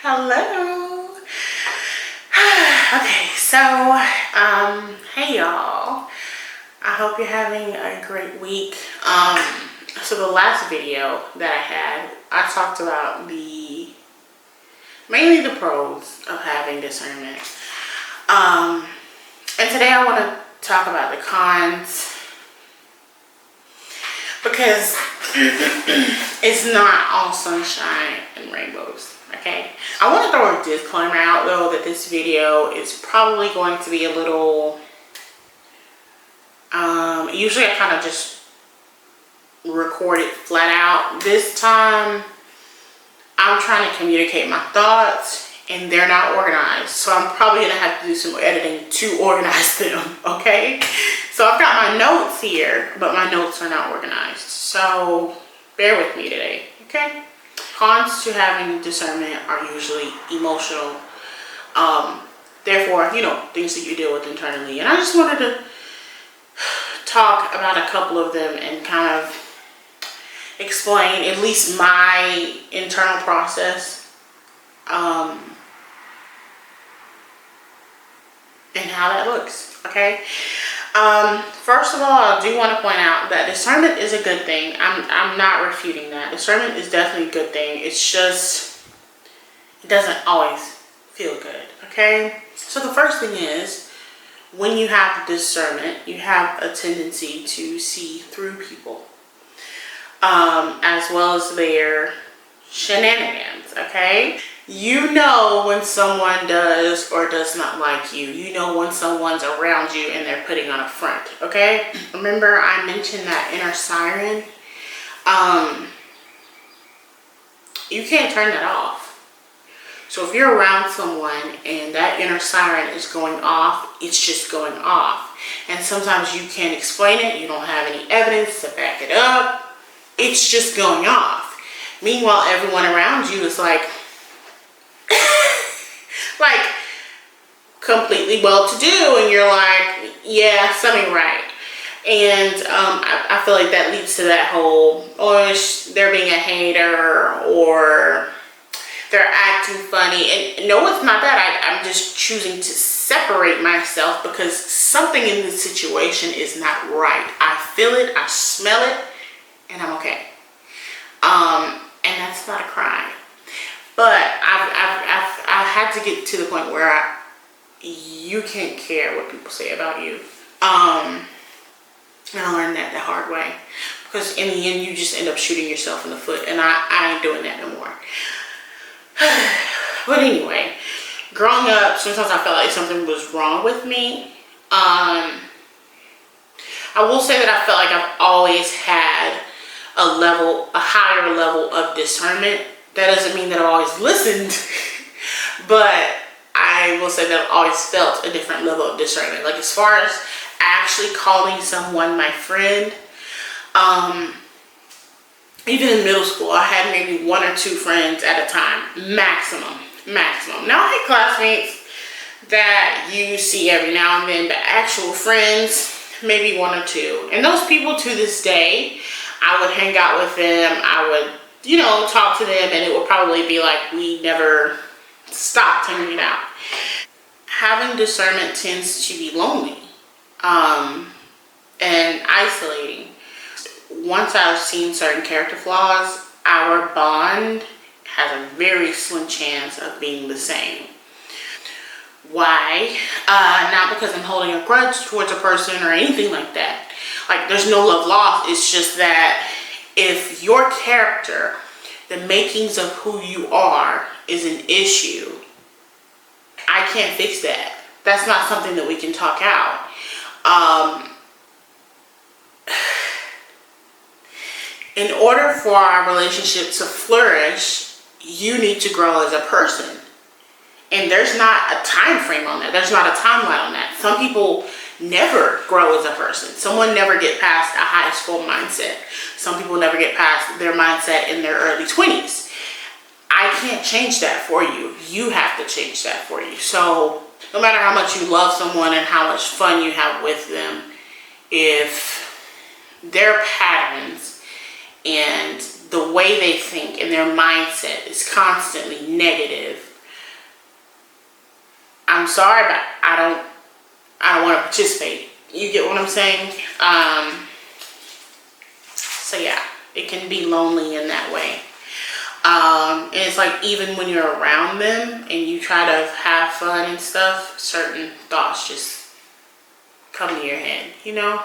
Hello. Okay, so hey y'all. I hope you're having a great week. So the last video that I had, I talked about mainly the pros of having discernment. And today I want to talk about the cons, because it's not all sunshine and rainbows. Okay, I want to throw a disclaimer out though that this video is probably going to be a little usually I kind of just record it flat out. This time I'm trying to communicate my thoughts and they're not organized, so I'm probably gonna have to do some editing to organize them. Okay, so I've got my notes here, but my notes are not organized, so bear with me today. Okay, cons to having discernment are usually emotional, therefore, you know, things that you deal with internally, and I just wanted to talk about a couple of them and kind of explain at least my internal process, and how that looks. Okay, first of all, I do want to point out that discernment is a good thing. I'm not refuting that. Discernment is definitely a good thing. It's just, it doesn't always feel good. Okay, so the first thing is, when you have discernment, you have a tendency to see through people, as well as their shenanigans. Okay, you know when someone does or does not like you. You know when someone's around you and they're putting on a front. Okay, remember I mentioned that inner siren. You can't turn that off. So if you're around someone and that inner siren is going off, it's just going off. And sometimes you can't explain it. You don't have any evidence to back it up. It's just going off. Meanwhile, everyone around you is like completely well-to-do, and you're like, yeah, something right. And I feel like that leads to that whole, oh, they're being a hater, or they're acting funny. And no, it's not that. I'm just choosing to separate myself because something in this situation is not right. I feel it, I smell it, and I'm okay. And that's not a crime. But I've had to get to the point where you can't care what people say about you. And I learned that the hard way, because in the end you just end up shooting yourself in the foot, and I ain't doing that no more. But anyway, growing up, sometimes I felt like something was wrong with me. I will say that I felt like I've always had a higher level of discernment. That doesn't mean that I've always listened, but I will say that I've always felt a different level of discernment. Like, as far as actually calling someone my friend, even in middle school, I had maybe 1 or 2 friends at a time, maximum. Now I had classmates that you see every now and then, but actual friends, maybe 1 or 2. And those people, to this day, I would hang out with them. I would, you know, talk to them, and it would probably be like we never stopped hanging out. Having discernment tends to be lonely, and isolating. Once I've seen certain character flaws, our bond has a very slim chance of being the same. Why? Not because I'm holding a grudge towards a person or anything like that. Like, there's no love lost. It's just that if your character, the makings of who you are, is an issue, I can't fix that. That's not something that we can talk out. In order for our relationship to flourish, you need to grow as a person. And there's not a time frame on that. There's not a timeline on that. Some people never grow as a person. Someone never get past a high school mindset. Some people never get past their mindset in their early 20s. I can't change that for you. You have to change that for you. So no matter how much you love someone and how much fun you have with them, if their patterns and the way they think and their mindset is constantly negative, I'm sorry, but I don't want to participate. You get what I'm saying? So yeah, it can be lonely in that way. And it's like, even when you're around them and you try to have fun and stuff, certain thoughts just come to your head, you know?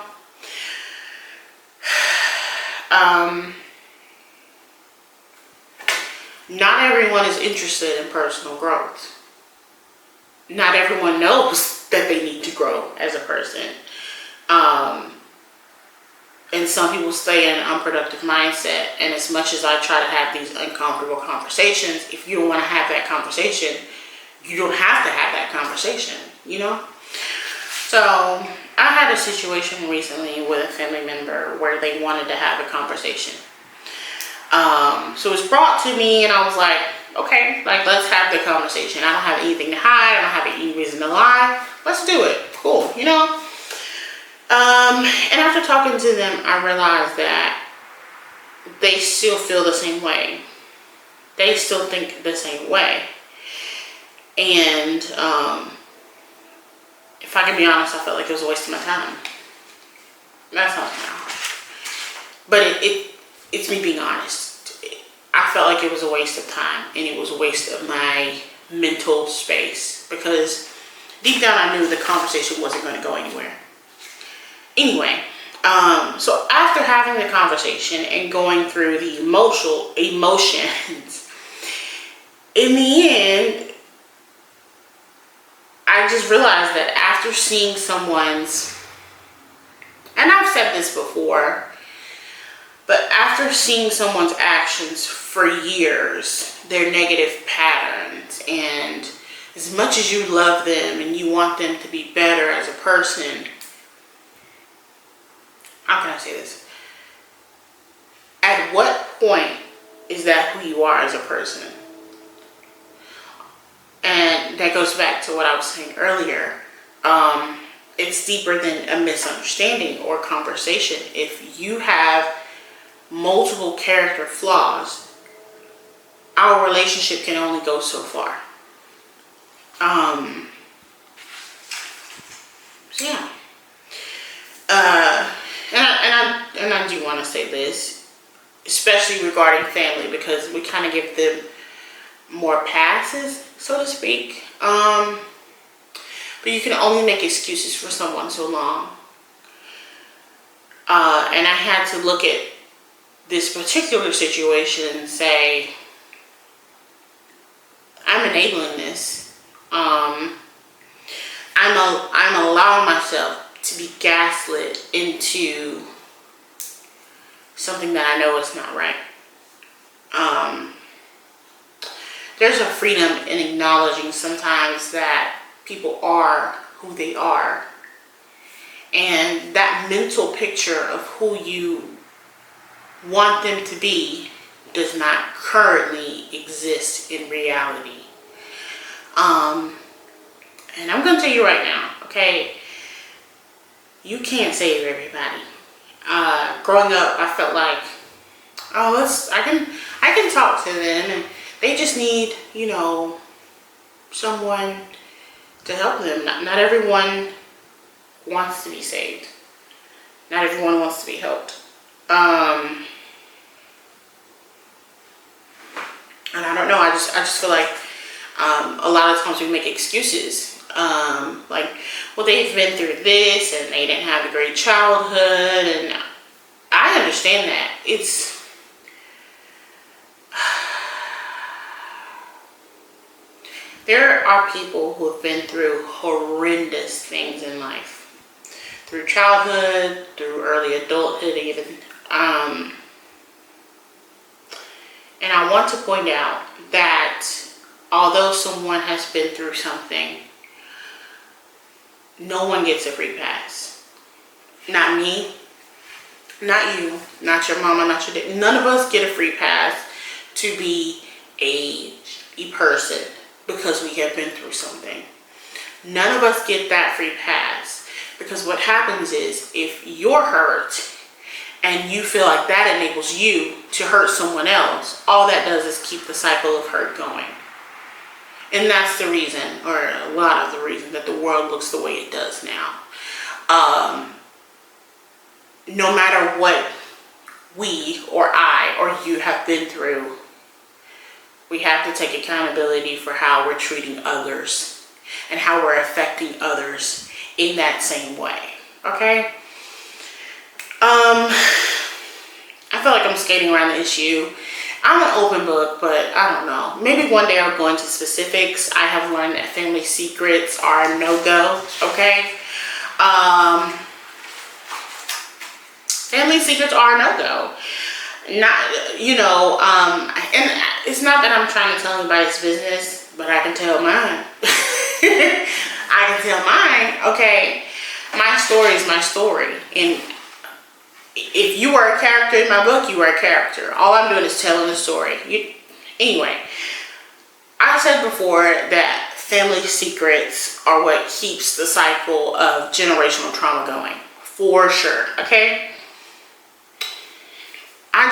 Not everyone is interested in personal growth. Not everyone knows that they need to grow as a person. And some people stay in an unproductive mindset. And as much as I try to have these uncomfortable conversations, if you don't want to have that conversation, you don't have to have that conversation, you know? So I had a situation recently with a family member where they wanted to have a conversation. So it was brought to me and I was like, okay, like, let's have the conversation. I don't have anything to hide. I don't have any reason to lie. Let's do it. Cool, you know? And after talking to them, I realized that they still feel the same way. They still think the same way. And if I can be honest, I felt like it was a waste of my time. That's not harsh. But it's me being honest. I felt like it was a waste of time, and it was a waste of my mental space, because deep down I knew the conversation wasn't going to go anywhere. Anyway, so after having the conversation and going through the emotions, in the end, I just realized that after seeing someone's, and I've said this before, but after seeing someone's actions for years, their negative patterns, and as much as you love them and you want them to be better as a person, how can I say this? At what point is that who you are as a person? And that goes back to what I was saying earlier. It's deeper than a misunderstanding or conversation. If you have multiple character flaws, our relationship can only go so far. So yeah. And I do want to say this, especially regarding family, because we kind of give them more passes, so to speak. But you can only make excuses for someone so long. And I had to look at this particular situation and say, I'm enabling this. I'm allowing myself to be gaslit into something that I know is not right. There's a freedom in acknowledging sometimes that people are who they are, and that mental picture of who you want them to be does not currently exist in reality. And I'm going to tell you right now, okay, you can't save everybody. Growing up, I felt like, oh, I can talk to them, and they just need, you know, someone to help them. Not everyone wants to be saved. Not everyone wants to be helped. And I don't know. I just feel like a lot of times we make excuses. Like, well, they've been through this and they didn't have a great childhood, and I understand that. There are people who have been through horrendous things in life, through childhood, through early adulthood even. And I want to point out that although someone has been through something, no one gets a free pass. Not me, not you, not your mama, not your dad. None of us get a free pass to be a person because we have been through something. None of us get that free pass, because what happens is, if you're hurt and you feel like that enables you to hurt someone else, all that does is keep the cycle of hurt going. And that's the reason, or a lot of the reason, that the world looks the way it does now. No matter what we or I or you have been through, we have to take accountability for how we're treating others and how we're affecting others in that same way. Okay? I feel like I'm skating around the issue. I'm an open book, but I don't know. Maybe one day I'll go into specifics. I have learned that family secrets are no-go, okay? Family secrets are no-go. Not, you know, and it's not that I'm trying to tell anybody's business, but I can tell mine. I can tell mine, okay? My story is my story. And if you are a character in my book, you are a character. All I'm doing is telling the story. Anyway, I said before that family secrets are what keeps the cycle of generational trauma going. For sure, okay? I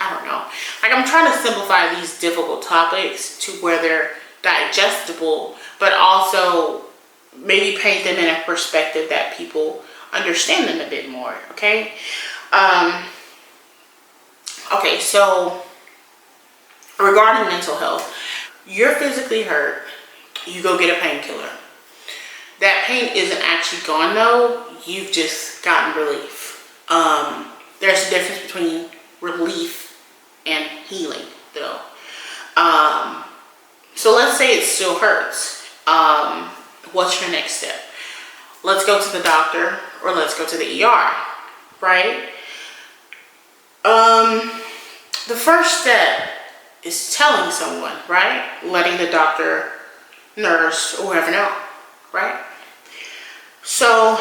don't know. Like, I'm trying to simplify these difficult topics to where they're digestible, but also maybe paint them in a perspective that people understand them a bit more, okay? Okay, so regarding mental health, you're physically hurt, you go get a painkiller. That pain isn't actually gone though, you've just gotten relief. There's a difference between relief and healing though. So let's say it still hurts. What's your next step? Let's go to the doctor or let's go to the ER, right? The first step is telling someone, right? Letting the doctor, nurse, or whoever know, right? So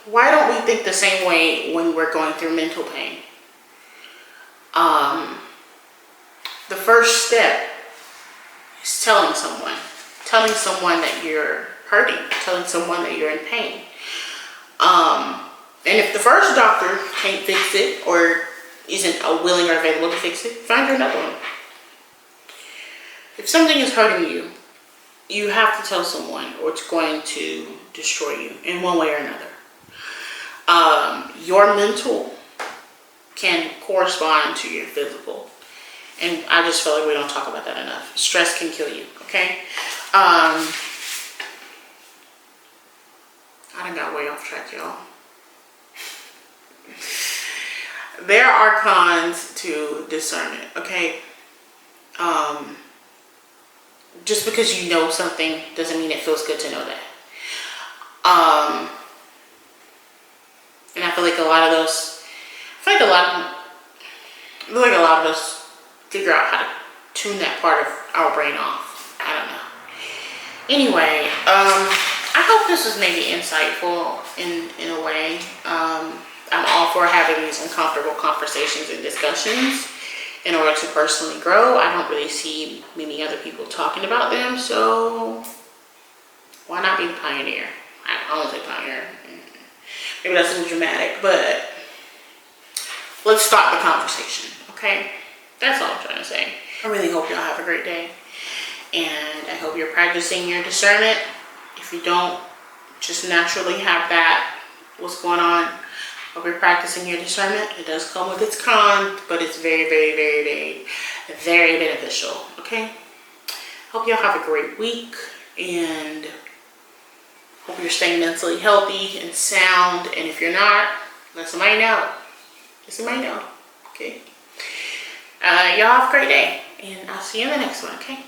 why don't we think the same way when we're going through mental pain? The first step is telling someone that you're hurting, telling someone that you're in pain. And if the first doctor can't fix it or isn't willing or available to fix it, find you another one. If something is hurting you, you have to tell someone or it's going to destroy you in one way or another. Your mental can correspond to your physical. And I just feel like we don't talk about that enough. Stress can kill you, okay? I done got way off track, y'all. There are cons to discernment, okay? Just because you know something doesn't mean it feels good to know that. And I feel like a lot of us figure out how to tune that part of our brain off. I don't know. Anyway, I hope this was maybe insightful in a way. I'm all for having these uncomfortable conversations and discussions in order to personally grow. I don't really see many other people talking about them, so why not be the pioneer? I don't say pioneer. Maybe that's a little dramatic, but let's start the conversation, okay? That's all I'm trying to say. I really hope y'all have a great day, and I hope you're practicing your discernment. If you don't just naturally have that, what's going on, hope you're practicing your discernment. It does come with its cons, but it's very, very, very, very, very beneficial, okay? Hope y'all have a great week, and hope you're staying mentally healthy and sound. And if you're not, let somebody know. Let somebody know, okay? Y'all have a great day, and I'll see you in the next one, okay?